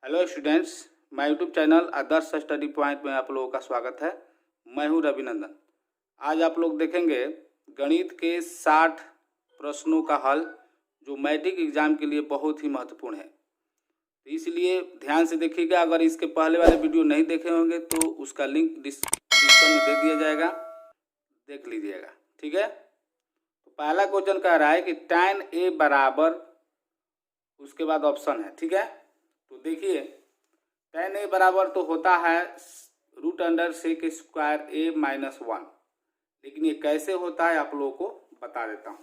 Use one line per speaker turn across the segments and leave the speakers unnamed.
Hello students, my YouTube channel Adarsh study point में आप लोगों का स्वागत है। मैं हूं रविनंदन। आज आप लोग देखेंगे गणित के 60 प्रश्नों का हल जो मैट्रिक एग्जाम के लिए बहुत ही महत्वपूर्ण है। इसलिए ध्यान से देखिएगा। अगर इसके पहले वाले वीडियो नहीं देखे होंगे तो उसका लिंक डिस्क्रिप्शन में दे दिया जाएगा, देख लीजिएगा। ठीक है। तो पहला क्वेश्चन कह रहा है कि tan a बराबर, उसके बाद ऑप्शन है। ठीक है। तो देखिए tan a बराबर तो होता है √sec² a - 1, लेकिन ये कैसे होता है आप लोगों को बता देता हूँ।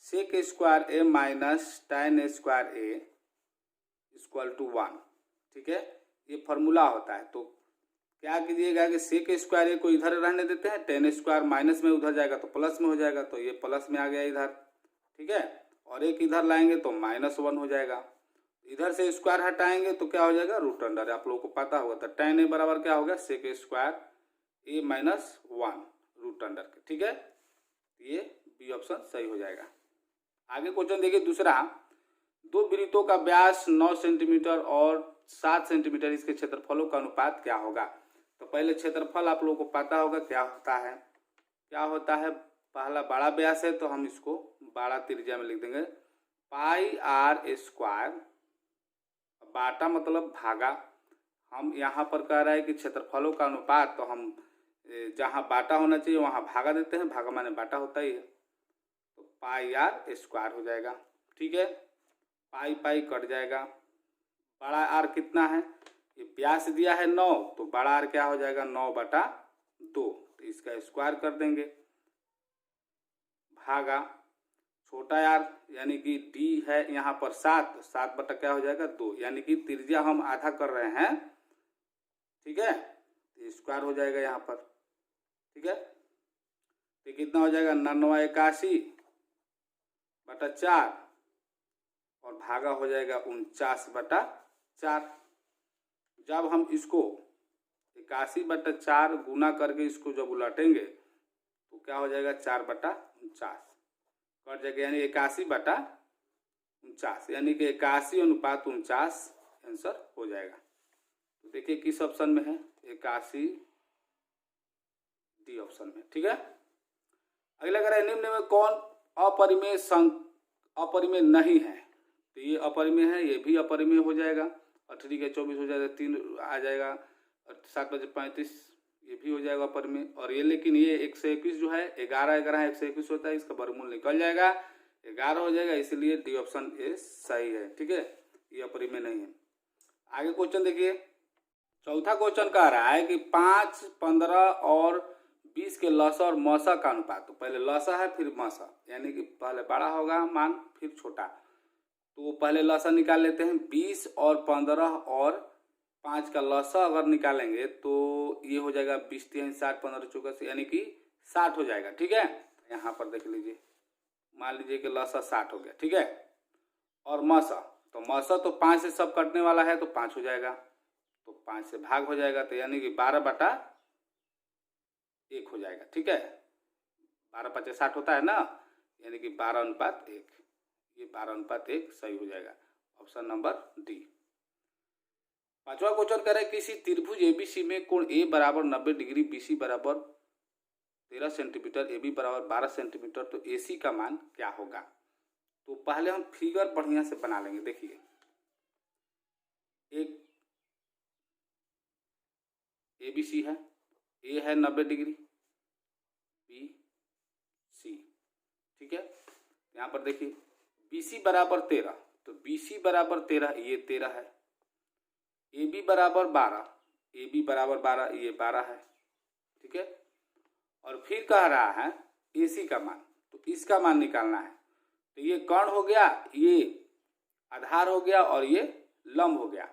sec² a minus tan a² a = 1। ठीक है, ये फॉर्मूला होता है। तो क्या कीजिएगा कि sec² a को इधर रहने देते हैं, tan² माइनस में उधर जाएगा तो प्लस में हो जाएगा, तो ये प्लस में आ गया इधर। ठीक है, और एक इधर लाएंगे तो -1 हो जाएगा। इधर से स्क्वायर हटाएंगे तो क्या हो जाएगा √, आप लोगों को पता होगा। तो tan a बराबर क्या होगा sec² a - 1 √। ठीक है, ये बी ऑप्शन सही हो जाएगा। आगे क्वेश्चन देखिए दूसरा। दो वृत्तों का व्यास 9 सेंटीमीटर और 7 सेंटीमीटर, इसके क्षेत्रफलों का अनुपात क्या होगा। तो पहले क्षेत्रफल आप लोगों को पता होगा क्या होता है। पहला बड़ा व्यास है तो हम इसको बड़ा त्रिज्या में लिख देंगे πr²। बाटा मतलब भागा। हम यहाँ पर कह रहे हैं कि क्षेत्रफलों का अनुपात, तो हम जहाँ बाटा होना चाहिए वहाँ भागा देते हैं। भागा माने बाटा होता ही है, तो πr² हो जाएगा। ठीक है, पाई कट जाएगा। बड़ा आर कितना है, ये व्यास दिया है 9, तो बड़ा आर क्या हो जाएगा 9/2। तो इसका स्क्वायर कर देंगे, भागा छोटा यार यानी कि डी है यहाँ पर 7 बटा क्या हो जाएगा 2, यानी कि त्रिज्या हम आधा कर रहे हैं। ठीक है, तो स्क्वायर हो जाएगा यहाँ पर। ठीक है, तो कितना हो जाएगा 981/4 और भागा हो जाएगा 49/4। जब हम इसको 81/4 गुना करके इसको जब उलटेंगे तो क्या हो जाएगा 4/49 कट जाएगा, यानी 81/49, यानी कि 81:49 आंसर हो जाएगा। तो देखिए किस ऑप्शन में है, 81 डी ऑप्शन में। ठीक है, अगला कह रहा है निम्न में कौन अपरिमेय नहीं है। तो ये अपरिमेय है, ये भी अपरिमेय हो जाएगा। 8 के 24 हो जाएगा, 3 आ जाएगा, 7 × 35 ये भी हो जाएगा अपरिमेय। और ये लेकिन ये 121 जो है 11 121 होता है, इसका वर्गमूल निकल जाएगा 11 हो जाएगा, इसलिए डी ऑप्शन ए सही है। ठीक है, ये अपरिमेय नहीं है। आगे क्वेश्चन देखिए। चौथा क्वेश्चन कह रहा है कि 5, 15 और 20 के लसा और मसा का अनुपात। तो पहले लसा है फिर मसा, यानी कि पहले बड़ा होगा मान फिर छोटा। तो पहले लसा निकाल लेते हैं। 20 और 15 और 5 का लसा अगर निकालेंगे तो ये हो जाएगा 20 × 3 = 60, 15 × 4 यानी कि 60 हो जाएगा। ठीक है, यहाँ पर देख लीजिए, मान लीजिए कि लसा 60 हो गया। ठीक है, और मसा, तो मसा तो 5 से सब कटने वाला है तो 5 हो जाएगा, तो 5 से भाग हो जाएगा, तो यानी कि 12/1 हो जाएगा। ठीक है, 12 × 5 = 60 होता है ना, यानी कि 12:1, ये 12:1 सही हो जाएगा, ऑप्शन नंबर डी। पांचवा क्वेश्चन कह रहे हैं किसी त्रिभुज एबीसी में कोण ए बराबर 90 डिग्री, बीसी बराबर 13 सेंटीमीटर, ए बी बराबर 12 सेंटीमीटर, तो ए सी का मान क्या होगा। तो पहले हम फिगर बढ़िया से बना लेंगे। देखिए, एक ए बी सी है, ए है 90 डिग्री, बी सी। ठीक है, यहाँ पर देखिए बी सी बराबर 13, तो बी सी बराबर 13, ये 13 है। ए बी बराबर 12, ए बी बराबर 12, ये 12 है। ठीक है, और फिर कह रहा है ए सी का मान, तो इसका मान निकालना है। तो ये कर्ण हो गया, ये आधार हो गया और ये लंब हो गया।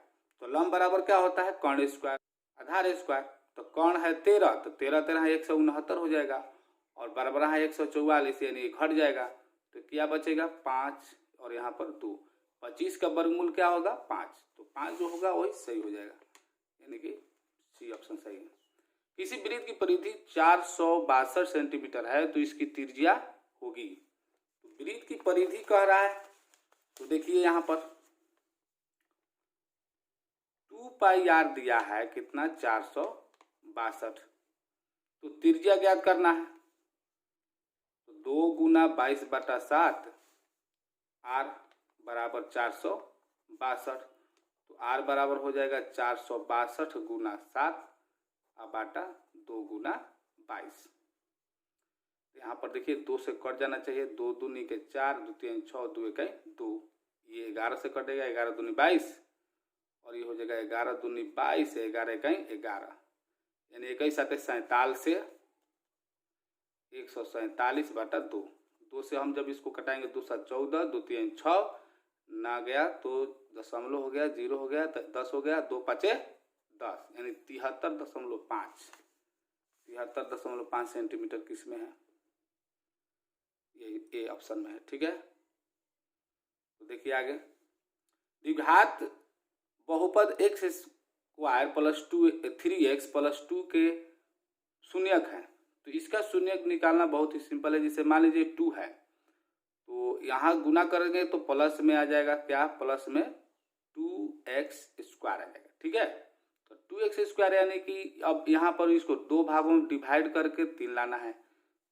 तो लंब बराबर क्या होता है कर्ण स्क्वायर आधार स्क्वायर। तो कर्ण है 13, तो 13 13 169 हो जाएगा, और बराबर है 144, यानी घट जाएगा। तो क्या बचेगा 5 और यहाँ पर 2, 25 का वर्गमूल क्या होगा 5, तो 5 जो होगा वही सही हो जाएगा, यानी कि सी ऑप्शन सही है। किसी वृत्त की परिधि 462 सेंटीमीटर है तो इसकी त्रिज्या होगी। तो वृत्त की परिधि कह रहा है, तो देखिए यहाँ पर 2πr दिया है कितना 462। तो त्रिज्या ज्ञात करना है, तो 2 गुना 22/7 r बराबर 462। तो r बराबर हो जाएगा 462 गुना 7 बटा 2 गुना 22। यहाँ पर देखिए 2 से कट जाना चाहिए, 2 दूनी के 4, 2 3 6, 2 1 2, ये 11 से कटेगा, 11 दूनी 22 और ये हो जाएगा 11 दूनी 22, 11 1 11, यानी 21 7 47 से 147 बटा 2। 2 से हम जब इसको कटाएंगे 2 7 14, 2 3 6 ना गया तो दशमलव हो गया, 0 हो गया, 10 हो गया, 2 5 10, यानी 73.5 73.5 सेंटीमीटर किस में है, ये ऑप्शन में है। ठीक है, तो देखिए आगे, द्विघात बहुपद x square plus 3x plus 2 के शून्यक है। तो इसका शून्यक निकालना बहुत ही सिंपल है। जैसे मान लीजिए 2 है, तो यहाँ गुना करेंगे तो प्लस में आ जाएगा, क्या प्लस में 2x स्क्वायर आ जाएगा। ठीक है, तो 2x स्क्वायर यानी कि अब यहाँ पर इसको 2 भागों में डिवाइड करके 3 लाना है।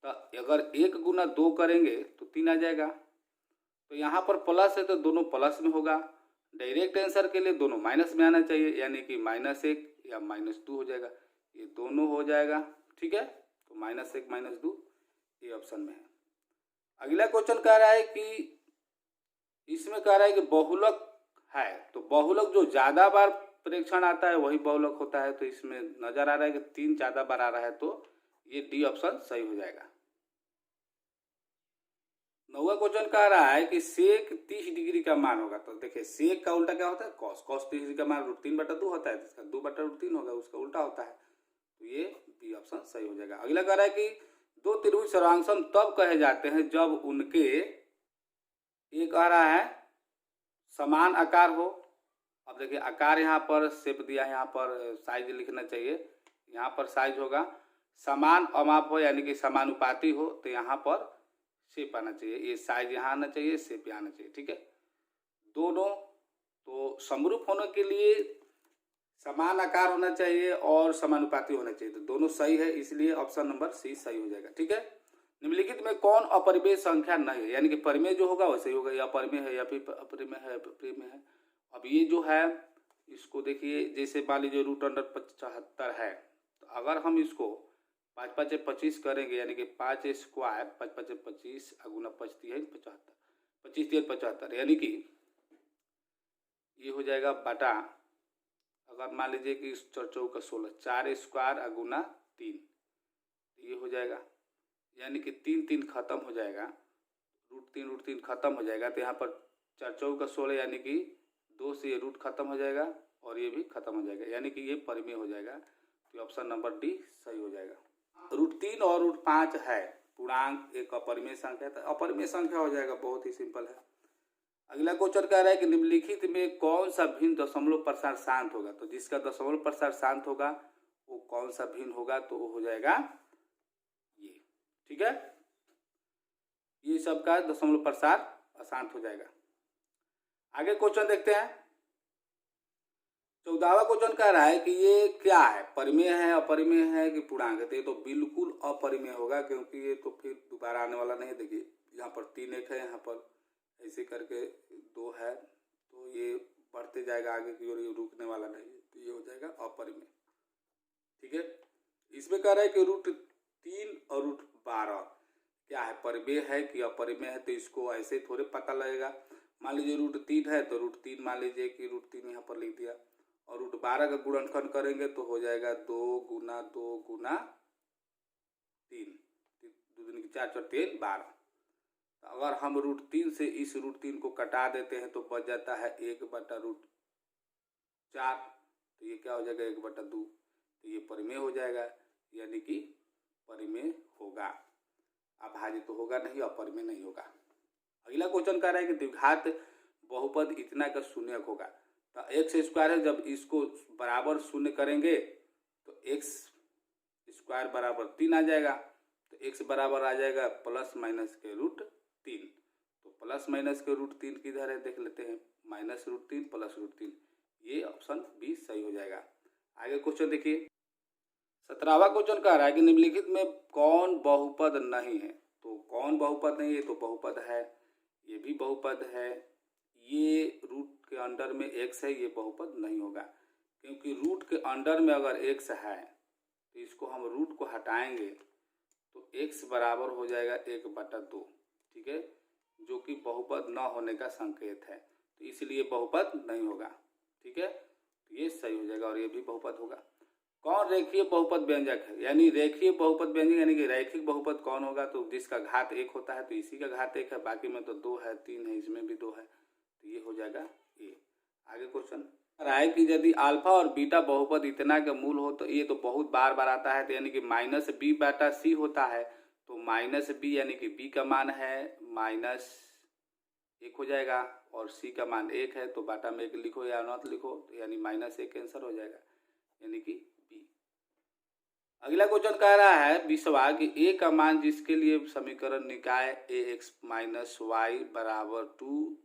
तो अगर 1 गुना 2 करेंगे तो 3 आ जाएगा। तो यहाँ पर प्लस है तो दोनों प्लस में होगा। डायरेक्ट आंसर के लिए दोनों माइनस में आना चाहिए, यानी कि -1 या -2 हो जाएगा, ये दोनों हो जाएगा। ठीक है, तो -1 -2 ये ऑप्शन में है। अगला क्वेश्चन कह रहा है कि इसमें कह रहा है कि बहुलक है, तो बहुलक जो ज्यादा बार परीक्षण आता है वही बहुलक होता है। तो इसमें नजर आ रहा है कि 3 ज्यादा बार आ रहा है, तो ये डी ऑप्शन सही हो जाएगा। 9वां क्वेश्चन कह रहा है कि सेक 30 डिग्री का मान होगा। तो देखिए सेक का उल्टा क्या होता है, कॉस। कॉस 30 डिग्री का मान √3/2 होता है, इसका 2/√3 होगा, उसका उल्टा होता है। तो ये बी ऑप्शन सही हो जाएगा। अगला कह रहा है कि 2 त्रिभुज सर्वांगसम तब कहे जाते हैं जब उनके, ये कह रहा है समान आकार हो। अब देखिए आकार यहाँ पर शेप दिया है, यहाँ पर साइज लिखना चाहिए, यहाँ पर साइज होगा, समान अमाप हो यानी कि समानुपाती हो, तो यहाँ पर शेप आना चाहिए, ये साइज यहाँ आना चाहिए, शेप यहाँ आना चाहिए। ठीक है, दोनों तो समरूप होने के लिए समान आकार होना चाहिए और समानुपाती होना चाहिए, तो दोनों सही है, इसलिए ऑप्शन नंबर सी सही हो जाएगा। ठीक है, निम्नलिखित में कौन अपरिमेय संख्या नहीं है, यानी कि परिमेय जो होगा वैसे ही होगा, या अपरिमेय है या फिर अपरिमेय है परिमेय है। अब ये जो है इसको देखिए, जैसे मान लीजिए √75 है, तो अगर हम इसको 5 5 25 करेंगे, यानी कि 5 स्क्वायर 5 5 25 गुना 5 3 75, 25 3 75, यानी कि ये हो जाएगा बटा, अगर मान लीजिए कि 4 4 16, 4 स्क्वायर गुना 3, ये हो जाएगा, यानी कि 3 3 खत्म हो जाएगा, √3 खत्म हो जाएगा। तो यहाँ पर 4 4 16, यानी कि 2 से ये रूट खत्म हो जाएगा और ये भी खत्म हो जाएगा, यानी कि ये परिमेय हो जाएगा। तो ऑप्शन नंबर डी सही हो जाएगा। √3 और √5 है पूर्णांक, एक अपरिमेय संख्या, तो अपरिमेय संख्या हो जाएगा, बहुत ही सिंपल है। अगला क्वेश्चन कह रहा है कि निम्नलिखित में कौन सा भिन्न दशमलव प्रसार शांत होगा। तो जिसका दशमलव प्रसार शांत होगा वो कौन सा भिन्न होगा, तो वो हो जाएगा ये। ठीक है, ये सबका दशमलव प्रसार अशांत हो जाएगा। आगे क्वेश्चन देखते हैं। 14वां क्वेश्चन कह रहा है कि ये क्या है, परिमेय है, अपरिमेय है कि पूर्णांक है। तो ये तो बिल्कुल अपरिमेय होगा, क्योंकि ये तो फिर दोबारा आने वाला नहीं। देखिए यहाँ पर 3 1 है, यहाँ पर ऐसे करके 2 है, तो ये बढ़ते जाएगा आगे की ओर, ये रुकने वाला नहीं है, तो ये हो जाएगा अपरिमेय। ठीक है, इसमें कह रहा है कि √3 और √12 क्या है, परिमेय है कि अपरिमेय है। तो इसको ऐसे थोड़े पता लगेगा। मान लीजिए √3 है तो √3 मान लीजिए कि √3 यहाँ पर लिख दिया, और √12 का गुणनखंड करेंगे तो हो जाएगा 2 गुना 2 गुना 3, 2 दूनी 4 4 3 12। तो अगर हम √3 से इस √3 को कटा देते हैं तो बच जाता है 1/√4, तो ये क्या हो जाएगा 1/2, तो ये परिमेय हो जाएगा, यानी कि परिमेय होगा। अभाज्य तो होगा नहीं, अपरिमेय नहीं होगा। अगला क्वेश्चन कह रहा है कि द्विघात बहुपद इतना का शून्यक होगा। तो एक्स स्क्वायर है, जब इसको बराबर शून्य करेंगे तो एक्स स्क्वायर बराबर 3 आ जाएगा। तो एक्स बराबर आ जाएगा प्लस माइनस के √3। तो प्लस माइनस के √3 किधर है देख लेते हैं, -√3 प्लस √3, ये ऑप्शन बी सही हो जाएगा। आगे क्वेश्चन देखिए, 17वां क्वेश्चन कह रहा है कि निम्नलिखित में कौन बहुपद नहीं है। तो कौन बहुपद नहीं है, तो बहुपद है, ये भी बहुपद है, ये रूट के अंडर में x है, ये बहुपद नहीं होगा, क्योंकि रूट के अंडर में अगर x है तो इसको हम रूट को हटाएंगे तो x बराबर हो जाएगा 1/2, ठीक है, जो कि बहुपद न होने का संकेत है, तो इसलिए बहुपद नहीं होगा, ठीक है, तो ये सही हो जाएगा और ये भी बहुपद होगा। कौन रेखीय बहुपद व्यंजक है, यानी रेखीय बहुपद व्यंजक यानी कि रैखिक बहुपद कौन होगा, तो जिसका घात 1 होता है तो इसी का घात 1 है, बाकी में तो 2 है, 3 है, इसमें भी 2 है, तो ये हो जाएगा ए। आगे क्वेश्चन है कि यदि अल्फा और बीटा बहुपद इतना का मूल हो, तो ये तो बहुत बार बार आता है, तो यानी कि -b/c होता है, तो -b यानी कि b का मान है -1 हो जाएगा और c का मान 1 है, तो बाटा में 1 लिखो या नॉट लिखो, तो यानी -1 आंसर हो जाएगा, यानी कि b। अगला क्वेश्चन कह रहा है 20वां कि a का मान जिसके लिए समीकरण निकाय ax - y बराबर 2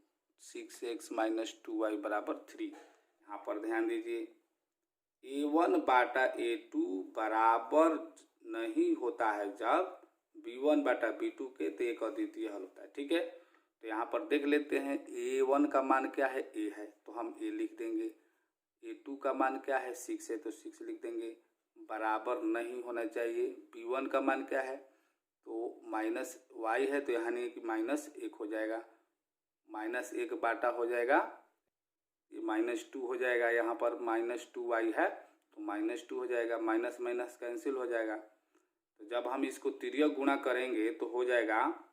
6x - 2y बराबर 3। यहाँ पर ध्यान दीजिए, a1/a2 बराबर नहीं होता है जब b1/b2 के, तो एक अद्वितीय हल होता है, ठीक है। तो यहाँ पर देख लेते हैं, a1 का मान क्या है, a है, तो हम a लिख देंगे, a2 का मान क्या है 6 है, तो 6 लिख देंगे, बराबर नहीं होना चाहिए, b1 का मान क्या है, तो -y है, तो यहाँ नहीं कि -1 हो जाएगा, -1 बाटा हो जाएगा, ये -2 हो जाएगा, यहाँ पर -2y है तो -2 हो जाएगा, माइनस माइनस कैंसिल हो जाएगा, तो जब हम इसको तिर्यक गुणा करेंगे तो हो जाएगा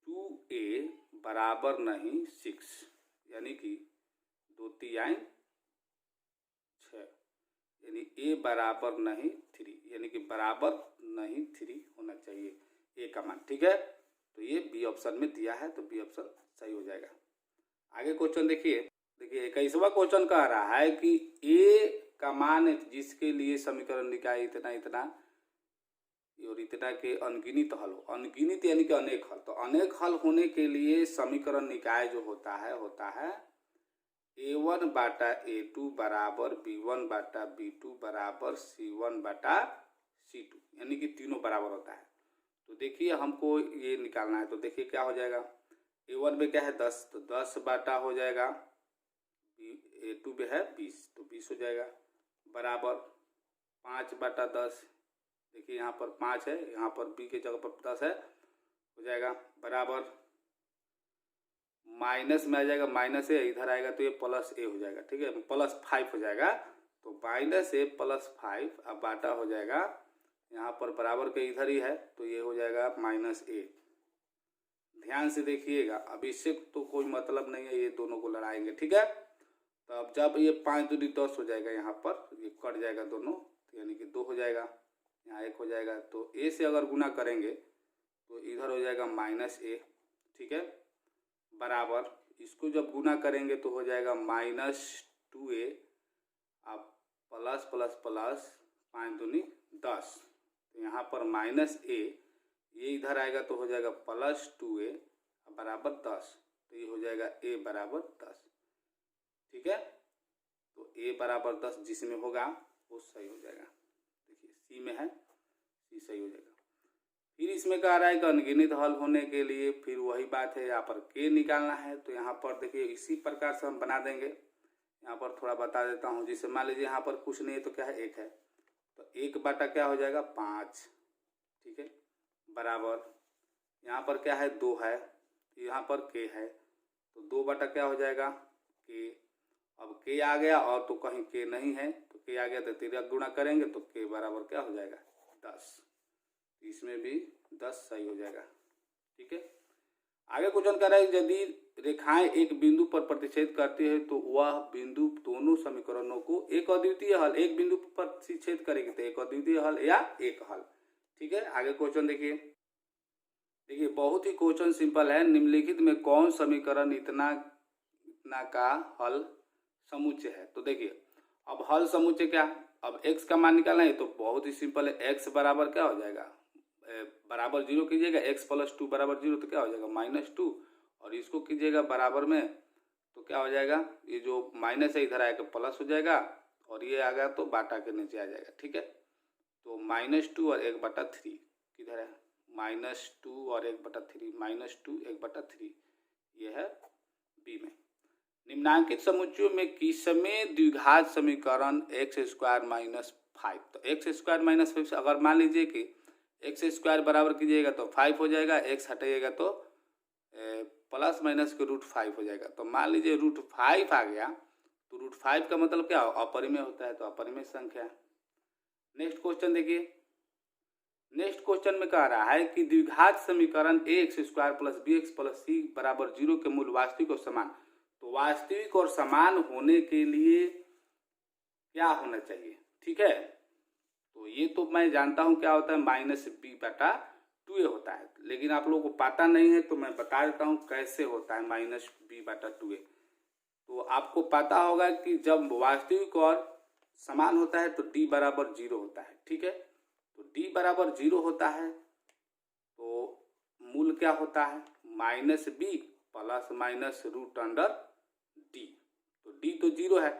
2a बराबर नहीं 6, यानी कि 2 3 6, यानी a बराबर नहीं 3, यानी कि बराबर नहीं 3 होना चाहिए a का मान, ठीक है। तो ये बी ऑप्शन में दिया है, तो बी ऑप्शन सही हो जाएगा। आगे क्वेश्चन देखिए 21वां क्वेश्चन कह रहा है कि a का मान जिसके लिए समीकरण निकाय इतना इतना और इतना के अनगिनत हल हो, अनगिनत यानी कि अनेक हल, तो अनेक हल होने के लिए समीकरण निकाय जो होता है a1/a2 बराबर b1/b2 बराबर c1/c2, यानी कि तीनों बराबर होता है। तो देखिए हमको ये निकालना है, तो देखिए क्या हो जाएगा, a1 में क्या है 10, तो 10 बाटा हो जाएगा, a2 में है 20, तो 20 हो जाएगा, बराबर 5/10, देखिए यहाँ पर 5 है, यहाँ पर b के जगह पर 10 है, हो जाएगा, बराबर माइनस में आ जाएगा, माइनस ए इधर आएगा तो ये प्लस ए हो जाएगा, ठीक है, +5 हो जाएगा, तो -a + 5, अब बाटा हो जाएगा, यहाँ पर बराबर के इधर ही है, तो ये हो जाएगा -a। ध्यान से देखिएगा, अब इससे तो कोई मतलब नहीं है, ये दोनों को लड़ाएंगे, ठीक है। तो अब जब ये 5 दूनी 10 हो जाएगा, यहाँ पर ये कट जाएगा दोनों, तो यानी कि 2 हो जाएगा, यहाँ 1 हो जाएगा, तो a से अगर गुना करेंगे तो इधर हो जाएगा -a, ठीक है, बराबर इसको जब गुना करेंगे तो हो जाएगा -2a, अब प्लस प्लस प्लस 5 दूनी 10, तो यहाँ पर -a, ये इधर आएगा तो हो जाएगा +2a बराबर 10, तो ये हो जाएगा a बराबर 10, ठीक है। तो a बराबर 10 जिसमें होगा वो सही हो जाएगा, देखिए c में है, c सही हो जाएगा। फिर इसमें कह रहा है कि अनगिनत हल होने के लिए फिर वही बात है, यहाँ पर k निकालना है, तो यहाँ पर देखिए इसी प्रकार से हम बना देंगे। यहाँ पर थोड़ा बता देता हूँ, जिससे मान लीजिए यहाँ पर कुछ नहीं है तो क्या है 1 है, तो 1 बाटा क्या हो जाएगा 5, ठीक है, बराबर यहाँ पर क्या है 2 है, यहाँ पर k है, तो 2 बाटा क्या हो जाएगा k, अब k आ गया और तो कहीं k नहीं है, तो k आ गया तो तिर्यक गुणा करेंगे तो k बराबर क्या हो जाएगा 10, इसमें भी 10 सही हो जाएगा, ठीक है। आगे क्वेश्चन कर रहा है यदि रेखाएं एक बिंदु पर प्रतिच्छेद करती है तो वह बिंदु दोनों समीकरणों को एक अद्वितीय हल, एक बिंदु पर प्रतिच्छेद करेगी तो एक अद्वितीय हल या एक हल, ठीक है। आगे क्वेश्चन देखिए बहुत ही क्वेश्चन सिंपल है, निम्नलिखित में कौन समीकरण इतना का हल समुच्चय है। तो देखिए अब हल समुच्चय क्या, अब x का मान निकालना है, तो बहुत ही सिंपल है, x बराबर क्या हो जाएगा, बराबर 0 कीजिएगा, x + 2 बराबर 0, तो क्या हो जाएगा -2, और इसको कीजिएगा बराबर में तो तो क्या हो जाएगा, ये जो माइनस है इधर आएगा प्लस हो जाएगा, और ये आ गया तो बाटा के नीचे आ जाएगा। ठीक है, तो -2 और 1/3 किधर है, -2 और 1/3, -2 1/3, ये है बी में। निम्नांकित समुच्चयों में किसमें द्विघात समीकरण x² - 5, तो x² - 5 से अगर मान लीजिए कि x² बराबर कीजिएगा तो 5 हो जाएगा, x हटाइएगा तो प्लस माइनस के √5 हो जाएगा। तो मान लीजिए √5 आ गया, तो √5 का मतलब क्या, अपरिमेय होता है, तो अपरिमेय संख्या। नेक्स्ट क्वेश्चन देखिए, नेक्स्ट क्वेश्चन में कह रहा है कि द्विघात समीकरण ax² + bx + c = 0 के मूल वास्तविक और समान। तो वास्तविक और समान होने के लिए क्या होना चाहिए, ठीक है, तो ये तो मैं जानता हूं क्या होता है, -b/2a होता है, लेकिन आप लोगों को पता नहीं है तो मैं बता देता हूं कैसे होता है -b/2a। तो आपको पता होगा कि जब वास्तविक और समान होता है तो d = 0 होता है। ठीक है, तो d = 0 होता है तो मूल क्या होता है, -b ± √d। तो d तो 0 है,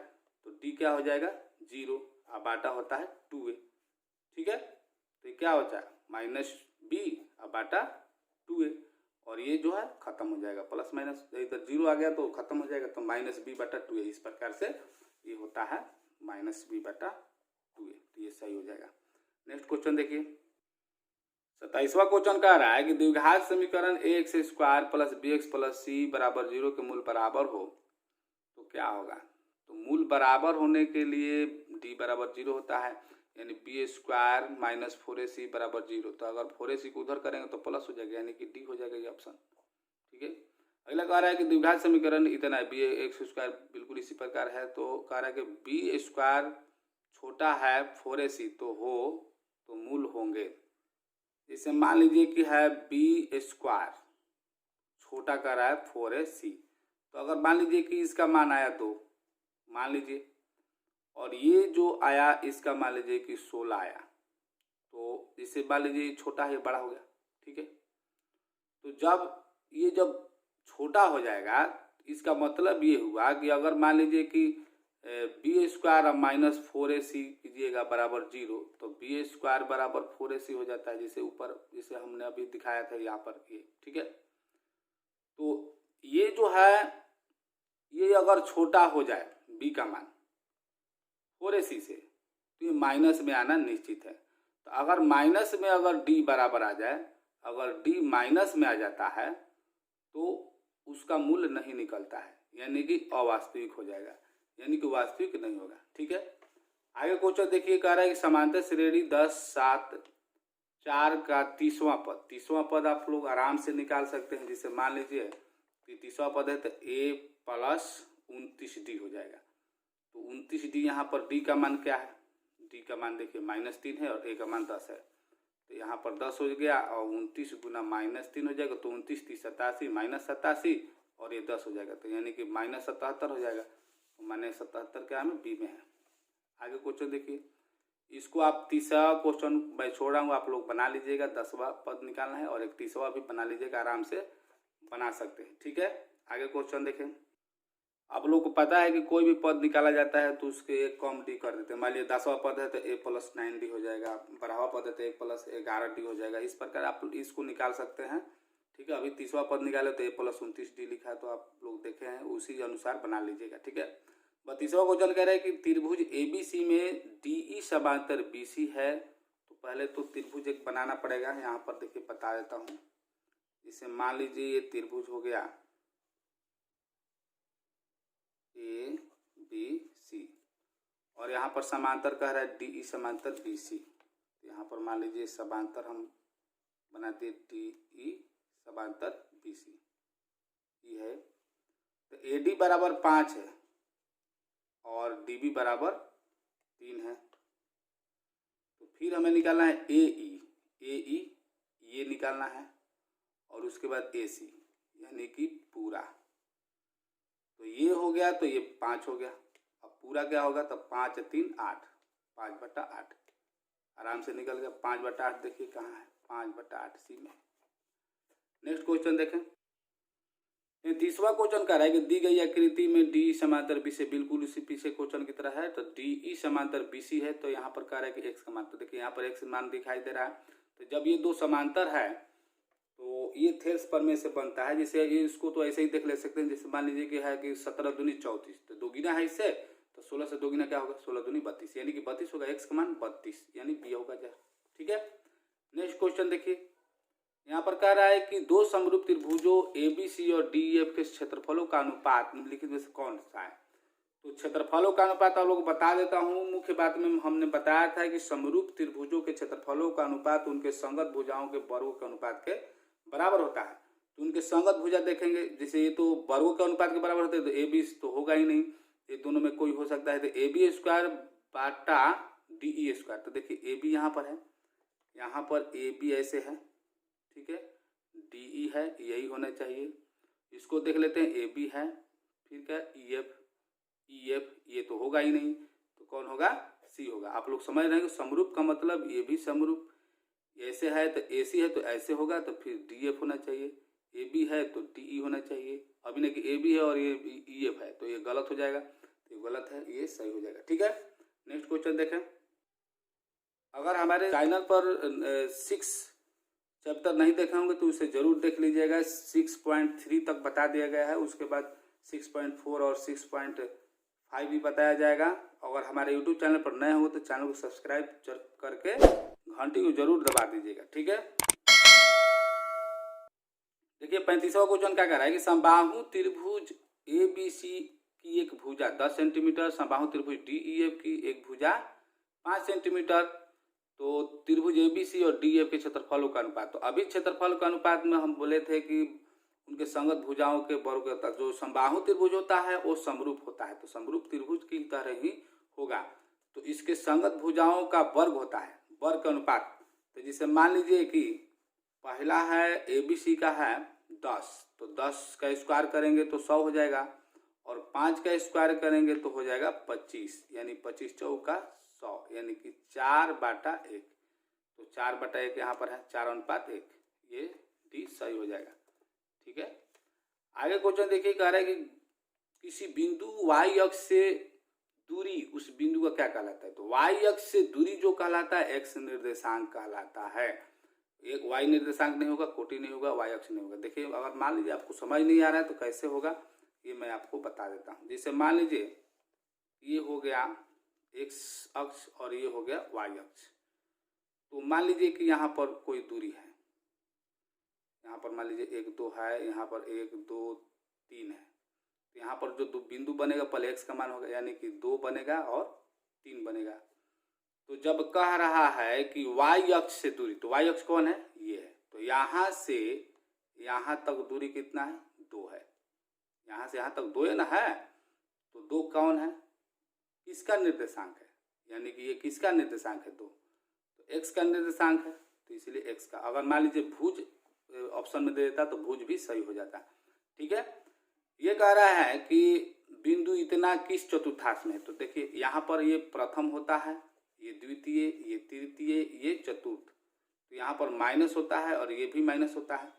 तो d क्या हो जाएगा, 0, अब बाटा होता है 2a। ठीक है, तो ये क्या होता है, -b/2a, और ये जो है खत्म हो जाएगा, प्लस माइनस इधर 0 आ गया तो खत्म हो जाएगा, तो -b/2a। इस प्रकार से ये होता है -b/2a, तो ये सही हो जाएगा। नेक्स्ट क्वेश्चन देखिए, 27वां क्वेश्चन कह रहा है कि द्विघात समीकरण ax² + bx + c = 0 के मूल बराबर हो तो क्या होगा। तो मूल बराबर होने के लिए d = 0 होता है, यानी b² - 4ac = 0। तो अगर 4ac को उधर करेंगे तो प्लस हो जाएगा, यानी कि d हो जाएगा ये ऑप्शन। ठीक है, अगला कह रहा है कि द्विघात समीकरण इतना है, bx² बिल्कुल इसी प्रकार है, तो कह रहा है कि b² छोटा है 4ac तो मूल होंगे। जैसे मान लीजिए कि है b² छोटा कर रहा है 4ac, तो अगर मान लीजिए कि इसका मान आया 2, मान लीजिए, और ये जो आया इसका मान लीजिए कि 16 आया, तो इसे मान लीजिए छोटा है बड़ा हो गया। ठीक है, तो जब छोटा हो जाएगा, इसका मतलब ये हुआ कि अगर मान लीजिए कि b² - 4ac कीजिएगा बराबर 0, तो b² = 4ac हो जाता है, जैसे ऊपर जिसे हमने अभी दिखाया था यहाँ पर ये। ठीक है, तो ये जो है ये अगर छोटा हो जाए b का मान 4ac से, तो ये माइनस में आना निश्चित है। तो अगर माइनस में अगर d बराबर आ जाए, अगर d माइनस में आ जाता है तो उसका मूल्य नहीं निकलता है, यानी कि अवास्तविक हो जाएगा, यानी कि वास्तविक नहीं होगा। ठीक है, आगे क्वेश्चन देखिए, कह रहा है कि समांतर श्रेणी 10, 7, 4 का 30वां पद आप लोग आराम से निकाल सकते हैं। जिसे मान लीजिए कि 30वां पद है तो a + 29d हो जाएगा। तो 29d यहाँ पर d का मान क्या है, d का मान देखिए -3 है और a का मान 10 है, तो यहाँ पर 10 हो गया और 29 × -3 हो जाएगा, तो 29 × 87 -87 और ये 10 हो जाएगा, तो यानी कि -77 हो जाएगा। तो -77 क्या है, बी में है। आगे क्वेश्चन देखिए, इसको आप 30वां क्वेश्चन मैं छोड़ रहा हूँ, आप लोग बना लीजिएगा, 10वां पद निकालना है और एक 30वां भी बना लीजिएगा, आराम से बना सकते हैं। ठीक है, आगे क्वेश्चन देखें, आप लोग को पता है कि कोई भी पद निकाला जाता है तो उसके एक कम डी कर देते हैं। मान लीजिए 10वां पद है तो a + 9d हो जाएगा, 12वां पद है तो a + 11d हो जाएगा। इस प्रकार आप इसको निकाल सकते हैं। ठीक है, अभी 30वां पद निकाले तो a + 29d लिखा है, तो आप लोग देखे हैं, उसी अनुसार बना लीजिएगा। ठीक है, 32वां क्वेश्चन कह रहा है कि त्रिभुज ABC में DE समांतर BC है। तो पहले तो त्रिभुज एक बनाना पड़ेगा, यहाँ पर देखिए बता देता हूँ। इसे मान लीजिए ये त्रिभुज हो गया ABC, और यहाँ पर समांतर कह रहा है DE समांतर BC। यहाँ पर मान लीजिए समांतर हम बनाते DE समांतर BC, ये है, तो AD = 5 है और DB = 3 है। तो फिर हमें निकालना है AE ये निकालना है, और उसके बाद AC यानी कि पूरा। तो ये हो गया, तो ये 5 हो गया। अब पूरा क्या होगा, तो 5 × 3 = 8, 5/8 आराम से निकल गया। 5/8 देखिए कहाँ है, 5/8 सी में। नेक्स्ट क्वेश्चन देखें, 33वां क्वेश्चन कह रहा है कि दी गई आकृति में डी समांतर बी से बिल्कुल उसी पीछे क्वेश्चन की तरह है, तो डी ई समांतर बी सी है, तो यहाँ पर कह रहा है कि एक्स का मान, तो देखिए यहाँ पर एक्स मान दिखाई दे रहा है। तो जब ये दो समांतर है तो ये थेल्स प्रमेय से बनता है। जैसे इसको तो ऐसे ही देख ले सकते हैं, जैसे मान लीजिए कि है कि 17 दूनी 34, तो दोगुना है इससे, तो 16 से दोगुना क्या होगा, 16 दूनी 32, यानी कि 32 होगा, एक्स का मान 32, यानी बी होगा जा। ठीक है, नेक्स्ट क्वेश्चन देखिए, यहाँ पर कह रहा है कि दो समरूप त्रिभुजों ABC और DEF के क्षेत्रफलों का अनुपात निम्नलिखित में से कौन सा है। तो क्षेत्रफलों का अनुपात आप लोग बता देता हूँ। मुख्य बात में हमने बताया था कि समरूप त्रिभुजों के क्षेत्रफलों का अनुपात उनके संगत भुजाओं के वर्गों के अनुपात के बराबर होता है। तो उनके संगत भुजा देखेंगे, जैसे ये तो वर्गों के अनुपात के बराबर होते हैं, तो AB तो होगा ही नहीं, ये दोनों में कोई हो सकता है, तो AB स्क्वायर बाटा DE स्क्वायर। तो देखिए AB यहाँ पर है, यहाँ पर AB ऐसे है, ठीक है, DE है, यही होना चाहिए। इसको देख लेते हैं, AB है, फिर क्या EF, ये तो होगा ही नहीं, तो कौन होगा, C होगा। आप लोग समझ रहे हैं कि समरूप का मतलब ये भी समरूप, ऐसे है तो AC है तो ऐसे होगा, तो फिर DF होना चाहिए, AB है तो DE होना चाहिए। अभी नहीं कि AB है और ये EF है, तो ये गलत हो जाएगा, तो ये गलत है, ये सही हो जाएगा। ठीक है, नेक्स्ट क्वेश्चन देखें। अगर हमारे चैनल पर 6 चैप्टर नहीं देखे होंगे तो उसे जरूर देख लीजिएगा। 6.3 तक बता दिया गया है, उसके बाद 6.4 और 6.5 भी बताया जाएगा। अगर हमारे YouTube चैनल पर नए हो तो चैनल को सब्सक्राइब करके घंटी को जरूर दबा दीजिएगा। ठीक है, देखिए 35वां क्वेश्चन क्या कह रहा है कि समबाहु त्रिभुज ABC की एक भुजा 10 सेंटीमीटर, समबाहु त्रिभुज DEF की एक भुजा 5 सेंटीमीटर, तो त्रिभुज ABC और DEF के क्षेत्रफलों का अनुपात। तो अभी क्षेत्रफल का अनुपात में हम बोले थे कि उनके संगत भुजाओं के वर्ग होता है। जो समबाहु त्रिभुज होता है वो समरूप होता है, तो समरूप त्रिभुज की तरह ही होगा। तो इसके संगत भुजाओं का वर्ग होता है, वर्ग का अनुपात। तो जिसे मान लीजिए कि पहला है ABC का है 10, तो 10 का स्क्वायर करेंगे तो 100 हो जाएगा, और 5 का स्क्वायर करेंगे तो हो जाएगा 25, यानी 25 चौका 100, यानी कि 4/1। तो 4/1 यहाँ पर है, 4:1, ये डी सही हो जाएगा। ठीक है, आगे क्वेश्चन देखिए, कह रहा है कि किसी बिंदु y अक्ष से दूरी उस बिंदु का क्या कहलाता है। तो y अक्ष से दूरी जो कहलाता है x निर्देशांक कहलाता है। एक y निर्देशांक नहीं होगा, कोटि नहीं होगा, y अक्ष नहीं होगा। देखिए अगर मान लीजिए आपको समझ नहीं आ रहा है तो कैसे होगा ये मैं आपको बता देता हूँ। जैसे मान लीजिए ये हो गया x अक्ष और ये हो गया y अक्ष। तो मान लीजिए कि यहाँ पर कोई दूरी है, यहाँ पर मान लीजिए 1 2 है, यहाँ पर 1 2 3 है। तो यहाँ पर जो दो बिंदु बनेगा पहले x का मान होगा, यानी कि 2 बनेगा और 3 बनेगा। तो जब कह रहा है कि y अक्ष से दूरी, तो y अक्ष कौन है, ये है। तो यहाँ से यहाँ तक दूरी कितना है, 2 है। यहाँ से यहाँ तक 2 है ना, है। तो 2 कौन है, किसका निर्देशांक है, यानी कि ये किसका निर्देशांक है, 2। तो x का निर्देशांक है, तो इसलिए x का। अगर मान लीजिए भुज ऑप्शन में दे देता तो भुज भी सही हो जाता। ठीक है, ये कह रहा है कि बिंदु इतना किस चतुर्थांश में है। तो देखिए यहाँ पर ये प्रथम होता है, ये द्वितीय, ये तृतीय, ये चतुर्थ। तो यहाँ पर माइनस होता है और ये भी माइनस होता है,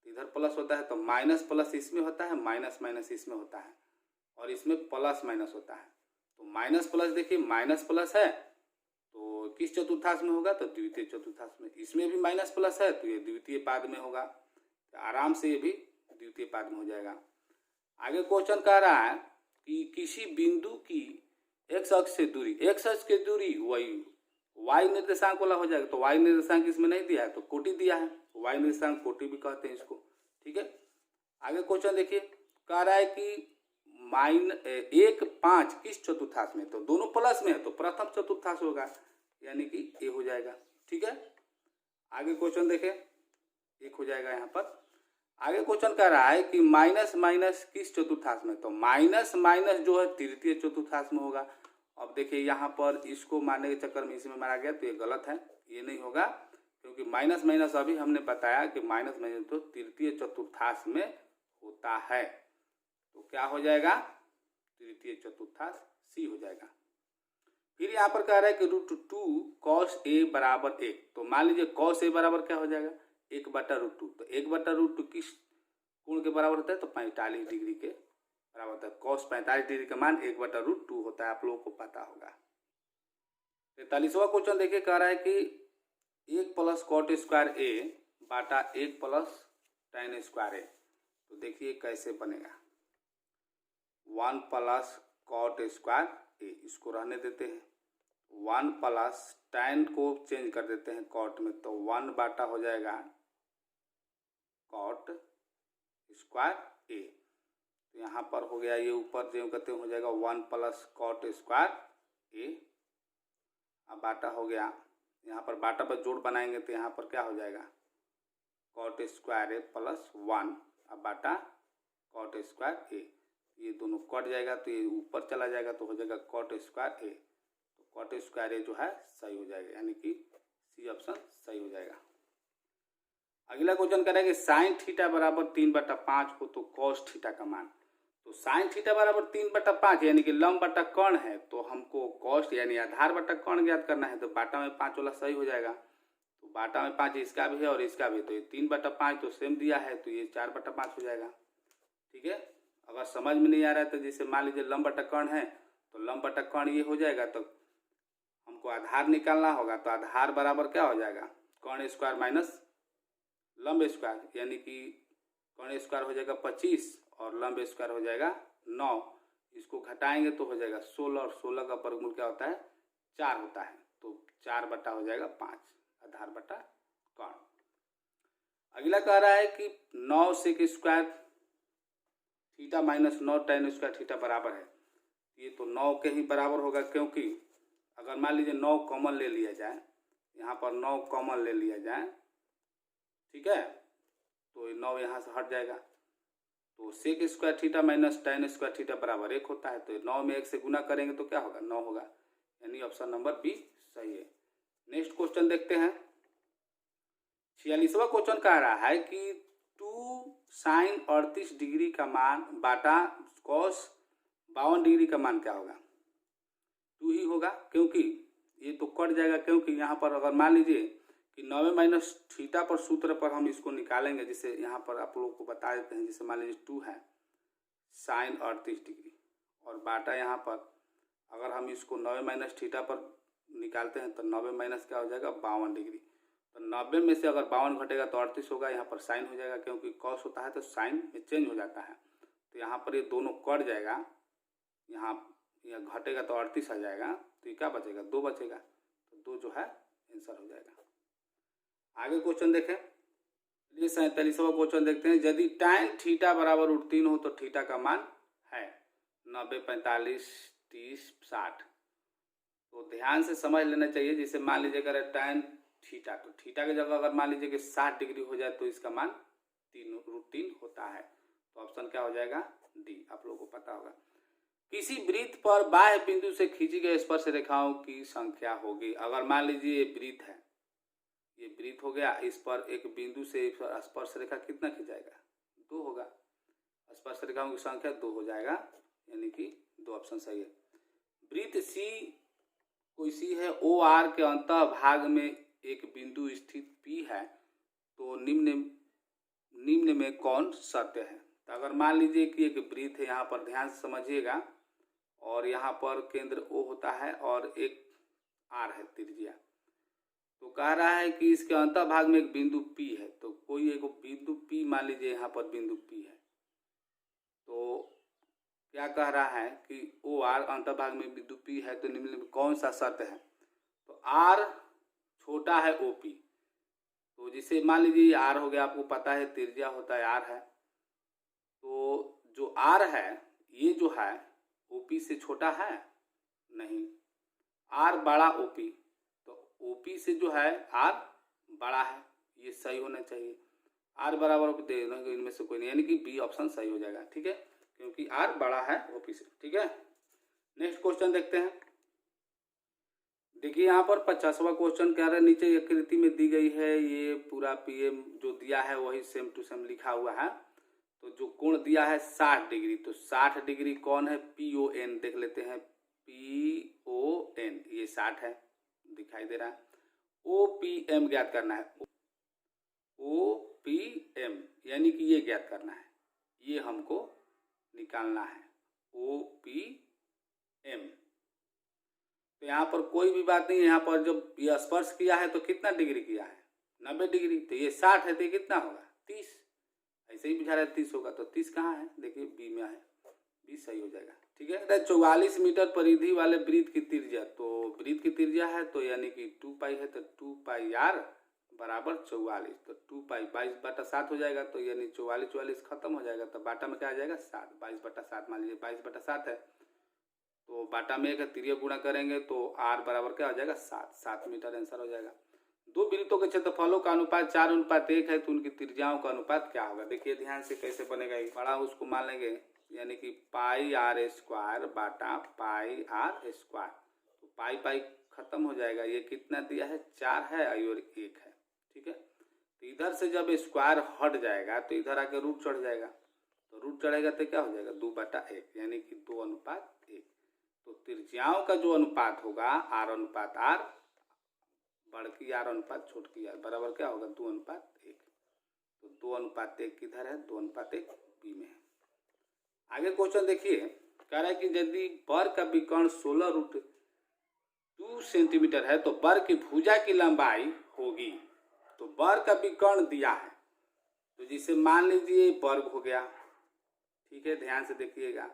इधर प्लस होता है। तो माइनस प्लस इसमें होता है, माइनस माइनस इसमें होता है, और इसमें प्लस माइनस होता है। तो माइनस प्लस देखिए माइनस प्लस है तो किस चतुर्थांश में होगा, तो द्वितीय चतुर्थांश में। इसमें भी माइनस प्लस है तो ये द्वितीय पाद में होगा, तो आराम से ये भी द्वितीय पाद में हो जाएगा। आगे क्वेश्चन कह रहा है कि किसी बिंदु की x अक्ष से दूरी, x अक्ष की दूरी y निर्देशांक वाला हो जाएगा। तो y निर्देशांक इसमें नहीं दिया है तो कोटि दिया है, y निर्देशांक कोटि भी कहते हैं इसको। ठीक है, आगे क्वेश्चन देखिए, कह रहा है कि 1 5 किस चतुर्थांश में। तो दोनों प्लस में है तो प्रथम चतुर्थांश होगा, यानी कि ए हो जाएगा। ठीक है, आगे क्वेश्चन देखें, 1 हो जाएगा यहाँ पर। आगे क्वेश्चन कह रहा है कि माइनस माइनस किस चतुर्थांश में। तो माइनस माइनस जो है तृतीय चतुर्थांश में होगा। अब देखिए यहाँ पर इसको मारने के चक्कर में इसमें मारा गया तो ये गलत है, ये नहीं होगा, क्योंकि माइनस माइनस अभी हमने बताया कि माइनस माइनस तो तृतीय चतुर्थांश में होता है। तो क्या हो जाएगा, तृतीय चतुर्थांश सी हो जाएगा। फिर यहाँ पर कह रहा है कि √2 cos a बराबर 1। तो मान लीजिए cos a बराबर क्या हो जाएगा, 1/√2। तो 1/√2 किस कोण के बराबर होता है तो 45 डिग्री के बराबर होता है। cos 45 डिग्री का मान 1/√2 होता है, आप लोगों को पता होगा। 43वां क्वेश्चन देखिए, कह रहा है कि 1 + cot square a Bata 1 + tan square a। तो देखिए कैसे बनेगा। 1 + cot स्क्वायर a, इसको रहने देते हैं। 1 + tan को चेंज कर देते हैं cot में, तो 1 बाटा हो जाएगा cot स्क्वायर a। तो यहाँ पर हो गया, ये ऊपर जो कहते हो जाएगा 1 + cot स्क्वायर a। अब बाटा हो गया, यहाँ पर बाटा पर जोड़ बनाएंगे तो यहाँ पर क्या हो जाएगा cot स्क्वायर a + 1, अब बाटा cot स्क्वायर a। ये दोनों कट जाएगा तो ये ऊपर चला जाएगा तो हो जाएगा cot स्क्वायर a। तो cot स्क्वायर a जो है सही हो जाएगा, यानी कि सी ऑप्शन सही हो जाएगा। अगला क्वेश्चन करेंगे sin थीटा बराबर 3/5 हो तो cos थीटा का मान। तो sin थीटा बराबर 3/5 यानी कि लंब बटा कर्ण है, तो हमको cos यानी आधार बटा कर्ण ज्ञात करना है। तो बाटा में 5 वाला सही हो जाएगा। तो बाटा में 5 इसका भी है और इसका भी, तो ये 3/5 तो सेम दिया है, तो ये 4/5 हो जाएगा। ठीक है, अगर समझ में नहीं आ रहा है तो जैसे मान लीजिए लंब बटा कर्ण है, तो लंब बटा कर्ण ये हो जाएगा, तो हमको आधार निकालना होगा। तो आधार बराबर क्या हो जाएगा, कर्ण स्क्वायर माइनस लंब स्क्वायर, यानी कि कर्ण स्क्वायर हो जाएगा 25 और लंब स्क्वायर हो जाएगा 9। इसको घटाएंगे तो हो जाएगा 16 और 16 का वर्गमूल क्या होता है 4 होता है। तो 4 बटा हो जाएगा 5 आधार बटा कर्ण। अगला कह रहा है कि 9 sec square theta minus 9 tan square theta बराबर है। ये तो 9 के ही बराबर होगा, क्योंकि अगर मान लीजिए 9 कॉमन ले लिया जाए, यहाँ पर 9 कॉमन ले लिया जाए, ठीक है, तो 9 यहाँ से हट जाएगा। तो sec square theta minus tan square theta बराबर 1 होता है। तो 9 में 1 से गुना करेंगे तो क्या होगा 9 होगा, यानी ऑप्शन नंबर बी सही है। नेक्स्ट क्वेश्चन देखते हैं। 46वां क्वेश्चन कह रहा है कि 2 sin 38 डिग्री का मान बाटा cos 52 डिग्री का मान क्या होगा। 2 ही होगा, क्योंकि ये तो कट जाएगा, क्योंकि यहाँ पर अगर मान लीजिए कि 9 माइनस थीटा पर सूत्र पर हम इसको निकालेंगे, जिसे यहाँ पर आप लोगों को बता देते हैं। जैसे मान लीजिए 2 है sin 38 डिग्री और बाटा यहाँ पर अगर हम इसको 9 माइनस थीटा पर निकालते हैं तो 9 माइनस क्या हो जाएगा 52 डिग्री। तो 90 में से अगर 52 घटेगा तो 38 होगा, यहाँ पर साइन हो जाएगा, क्योंकि कॉस होता है तो साइन में चेंज हो जाता है। तो यहाँ पर ये दोनों कट जाएगा, यहाँ घटेगा तो 38 आ जाएगा, तो ये क्या बचेगा 2 बचेगा, तो 2 जो है आंसर हो जाएगा। आगे क्वेश्चन देखें, चलिए 47वां क्वेश्चन देखते हैं। यदि tan थीटा बराबर √3 हो तो थीटा का मान है 90, 45, 30, 60। तो ध्यान से समझ लेना चाहिए। जैसे मान लीजिए अगर tan थीटा, तो थीटा की जगह अगर मान लीजिए कि 60 डिग्री हो जाए तो इसका मान √3 होता है। तो ऑप्शन क्या हो जाएगा डी, आप लोगों को पता होगा। किसी वृत्त पर बाह्य बिंदु से खींची गई स्पर्श रेखाओं की संख्या होगी। अगर मान लीजिए ये वृत्त है, ये वृत्त हो गया, इस पर एक बिंदु से स्पर्श रेखा कितना खिंचाएगा 2 होगा, स्पर्श रेखाओं की संख्या 2 हो जाएगा, यानी कि 2 ऑप्शन सही है। वृत्त सी कोई सी है, ओ आर के अंतः भाग में एक बिंदु स्थित पी है, तो निम्न में कौन सत्य है। तो अगर मान लीजिए कि एक वृत्त है, यहाँ पर ध्यान से समझिएगा, और यहाँ पर केंद्र ओ होता है और एक आर है त्रिज्या। तो कह रहा है कि इसके अंतः भाग में एक बिंदु पी है। तो कोई एक बिंदु पी मान लीजिए यहाँ पर बिंदु पी है, तो क्या कह रहा है कि ओ आर अंतः भाग में बिंदु पी है, तो निम्न में कौन सा सत्य है। तो आर छोटा है ओ पी, तो जिसे मान लीजिए आर हो गया, आपको पता है त्रिज्या होता है आर है। तो जो आर है ये जो है ओपी से छोटा है नहीं, आर बड़ा ओपी, तो ओपी से जो है आर बड़ा है, ये सही होना चाहिए। आर बराबर ओपी दे देंगे, इनमें से कोई नहीं, यानी कि बी ऑप्शन सही हो जाएगा। ठीक है, क्योंकि आर बड़ा है ओपी से। ठीक है, नेक्स्ट क्वेश्चन देखते हैं। देखिए यहाँ पर 50वां क्वेश्चन कह रहा है, नीचे आकृति में दी गई है, ये पूरा पीएम जो दिया है वही सेम टू सेम लिखा हुआ है। तो जो कोण दिया है 60 डिग्री, तो 60 डिग्री कौन है PON, देख लेते हैं PON, ये 60 है दिखाई दे रहा है। OPM ज्ञात करना है, OPM यानी कि ये ज्ञात करना है। ये हमको निकालना है, OPM। तो यहाँ पर कोई भी बात नहीं है, यहाँ पर जब ये स्पर्श किया है तो कितना डिग्री किया है, 90 डिग्री। तो ये 60 है तो ये कितना होगा, 30। ऐसे ही बुझा रहा है 30 होगा, तो 30 कहाँ है, देखिए बी में है, बी सही हो जाएगा। ठीक है, 44 मीटर परिधि वाले वृत्त की त्रिज्या, तो वृत्त की त्रिज्या है तो यानी कि 2 पाई है, तो 2 पाई आर बराबर 44, तो 2 पाई 22/7 हो जाएगा। तो यानी 44 खत्म हो जाएगा, तो बाटा में क्या आ जाएगा 7, 22/7 मान लीजिए 22/7 है, तो बाटा में एक त्रिज्या गुणा करेंगे तो आर बराबर क्या हो जाएगा 7 मीटर आंसर हो जाएगा। दो वृत्तों के क्षेत्रफलों का अनुपात 4:1 है, तो उनकी त्रिज्याओं का अनुपात क्या होगा। देखिए ध्यान से कैसे बनेगा, एक बड़ा उसको मान लेंगे, यानी कि पाई आर स्क्वायर बाटा पाई आर स्क्वायर, तो पाई पाई खत्म हो जाएगा। ये कितना दिया है, 4 है और 1 है। ठीक है, तो इधर से जब स्क्वायर हट जाएगा तो इधर आके रूट चढ़ जाएगा, तो रूट चढ़ेगा तो क्या हो जाएगा 2/1, यानी कि 2:1। तो त्रिज्याओं का जो अनुपात होगा R/R, बड़की आर अनुपात छोटकी आर बराबर क्या होगा 2:1। तो 2:1 किधर है, 2:1 बी में है। आगे क्वेश्चन देखिए, कह रहा है कि यदि वर्ग का विकर्ण 16√2 सेंटीमीटर है तो वर्ग की भुजा की लंबाई होगी। तो वर्ग का विकर्ण दिया है, तो जिसे मान लीजिए वर्ग हो गया, ठीक है, ध्यान से देखिएगा,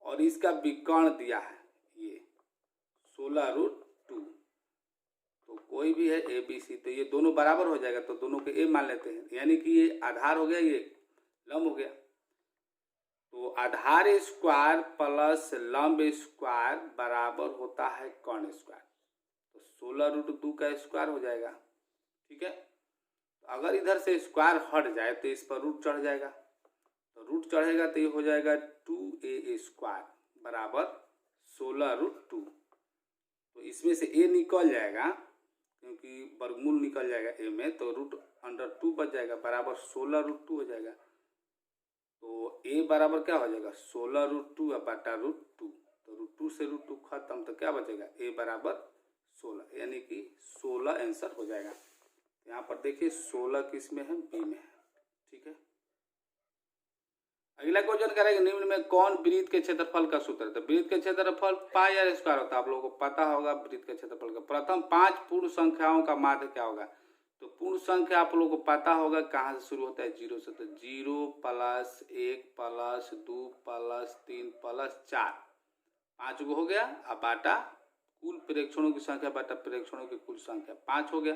और इसका विकर्ण दिया है ये 16√2, तो कोई भी है ABC, तो ये दोनों बराबर हो जाएगा, तो दोनों के A मान लेते हैं, यानी कि ये आधार हो गया, ये लंब हो गया। तो आधार स्क्वायर प्लस लंब स्क्वायर बराबर होता है कर्ण स्क्वायर, तो 16√2 का स्क्वायर हो जाएगा। ठीक है, तो अगर इधर से स्क्वायर हट जाए तो इस पर रूट चढ़ जाएगा, तो रूट चढ़ेगा तो ये हो जाएगा 2A स्क्वायर बराबर 16√2। तो इसमें से A निकल जाएगा, क्योंकि वर्गमूल निकल जाएगा A में, तो √2 बच जाएगा बराबर 16√2 हो जाएगा। तो A बराबर क्या हो जाएगा 16√2 बटा √2, तो √2 से √2 खत्म, तो क्या बचेगा A बराबर 16, यानी कि 16 आंसर हो जाएगा। यहाँ पर देखिए 16 किस में है, B में है। ठीक है, अगला क्वेश्चन करेंगे, निम्न में कौन वृत्त के क्षेत्रफल का सूत्र है। तो वृत्त के क्षेत्रफल पाई आर स्क्वायर होता है, आप लोगों को पता होगा वृत्त के क्षेत्रफल का। प्रथम 5 पूर्ण संख्याओं का माध्य क्या होगा। तो पूर्ण संख्या आप लोगों को पता होगा कहाँ से शुरू होता है, 0 से, तो 0 + 1 + 2 + 3 + 4, 5 गो हो गया। अब बाटा कुल प्रेक्षणों की संख्या बाटा प्रेक्षणों की कुल संख्या 5 हो गया,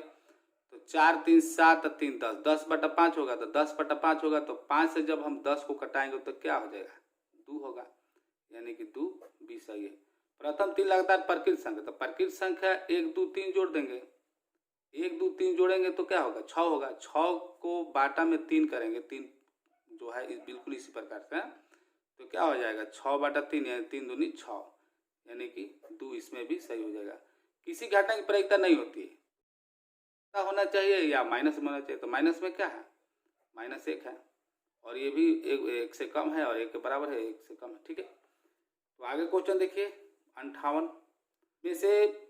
तो 4 3 7 3 10, 10/5 होगा, तो 10/5 होगा, तो 5 से जब हम 10 को कटाएंगे तो क्या हो जाएगा 2 होगा, यानी कि 2 B सही है। प्रथम 3 लगातार प्रकृत संख्या, तो प्रकृत संख्या 1 2 3 जोड़ देंगे, 1 2 3 जोड़ेंगे तो क्या होगा 6 होगा, 6 को बाटा में 3 करेंगे, 3 जो है बिल्कुल इसी प्रकार से, तो क्या हो जाएगा 6/3 यानी 3 दूनी 6, यानी कि 2 इसमें भी सही हो जाएगा। किसी घटना की प्रायिकता नहीं होती है, होना चाहिए या माइनस में होना चाहिए, तो माइनस में क्या है -1 है, और ये भी 1 से कम है और 1 के बराबर है, 1 से कम है। ठीक है, तो आगे क्वेश्चन देखिए, 58 में से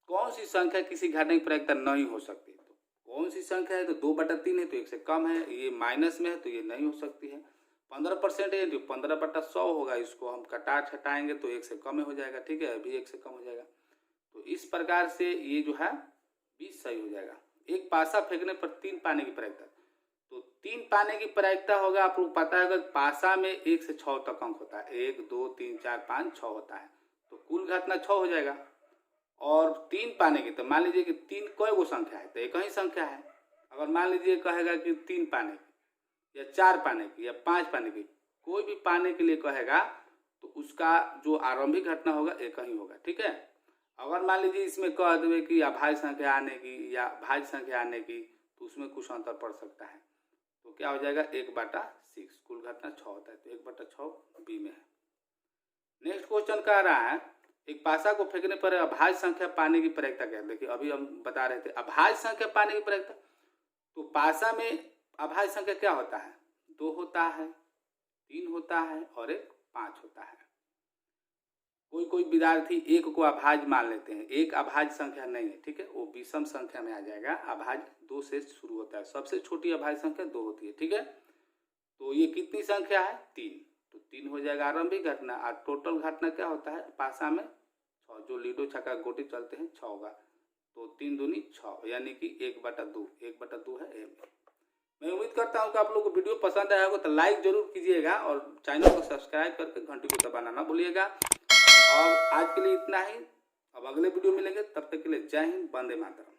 कौन सी संख्या किसी घटना की प्रायिकता नहीं हो सकती। तो कौन सी संख्या है, तो 2/3 है तो 1 से कम है, ये माइनस में है तो ये नहीं हो सकती है। 15% है तो 15/100 होगा, इसको हम छटाएंगे तो 1 से कम हो जाएगा। ठीक है, अभी 1 से कम हो जाएगा, तो इस प्रकार से ये जो है 20 सही हो जाएगा। एक पासा फेंकने पर 3 पाने की प्रायिकता, तो 3 पाने की प्रायिकता होगा, आप लोग पता है, अगर पासा में 1 से 6 तक अंक होता है, 1 2 3 4 5 6 होता है, तो कुल घटना 6 हो जाएगा। और 3 पाने की, तो मान लीजिए कि 3 कोई वो संख्या है, तो एक ही संख्या है। अगर मान लीजिए कहेगा कि 3 पाने की या 4 पाने की या 5 पाने की, कोई भी पाने के लिए कहेगा तो उसका जो आरंभिक घटना होगा एक ही होगा। ठीक है, अगर मान लीजिए इसमें कह देवे कि अभाज्य संख्या आने की या भाज्य संख्या आने की, तो उसमें कुछ अंतर पड़ सकता है, तो क्या हो जाएगा 1/6, कुल घटना 6 होता है, तो 1/6 B में है। नेक्स्ट क्वेश्चन कह रहा है, एक पासा को फेंकने पर अभाज्य संख्या पाने की प्रायिकता क्या है। देखिए अभी हम बता रहे थे अभाज्य संख्या पाने की प्रायिकता, तो पासा में अभाज्य संख्या क्या होता है, 2 होता है, 3 होता है और 1 5 होता है। कोई विद्यार्थी 1 को अभाज्य मान लेते हैं, 1 अभाज्य संख्या नहीं है। ठीक है, वो विषम संख्या में आ जाएगा। अभाज्य 2 से शुरू होता है, सबसे छोटी अभाज्य संख्या 2 होती है। ठीक है, तो ये कितनी संख्या है? 3। तो 3 हो जाएगा आरंभिक घटना। और टोटल घटना क्या होता है पासा में? 6। जो लूडो छक्का गोटी चलते हैं 6 होगा। तो 3 दूनी 6, यानी कि 1/2। 1/2 है एम। मैं उम्मीद करता हूँ कि आप लोगों को वीडियो पसंद आया होगा, तो लाइक जरूर कीजिएगा और चैनल को सब्सक्राइब करके घंटी को दबाना ना भूलिएगा। और आज के लिए इतना ही। अब अगले वीडियो मिलेंगे, तब तक के लिए जय हिंद, वंदे मातरम।